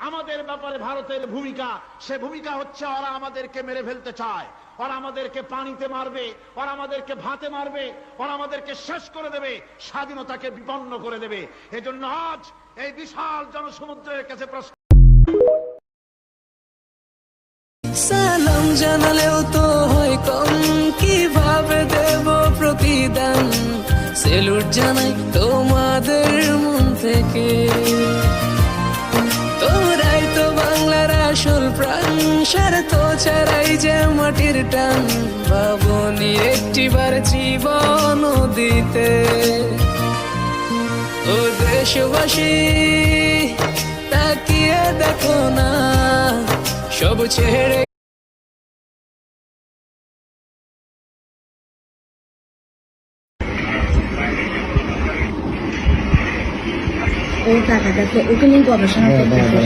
আমাদের ব্যাপারে ভারতের ভূমিকা, সে ভূমিকা হচ্ছে ওরা আমাদেরকে মেরে ফেলতে চায়, ওরা আমাদেরকে পানিতে মারবে, ওরা আমাদেরকে ভাতে মারবে, ওরা আমাদেরকে শেষ করে দেবে, স্বাধীনতাকে বিপন্ন করে দেবে। এজন্য আজ এই বিশাল জনসমুদ্রের কাছে প্রশ্ন, সালাম জানালেও তো হয় কম, কিভাবে দেব প্রতিদান। সেলুট জানাই তোমাদের মন থেকে, তোরাই তো বাংলার আসল প্রাণ। স্বার্থ ছাড়াই যে মাটির টান, ভাবনি একটিবার জীবন দিতে। ও দেশবাসী তাকিয়ে দেখো না, সব ছেড়ে ও টাকাটাকে ওকে নিয়ে গবেষণা করতেছে।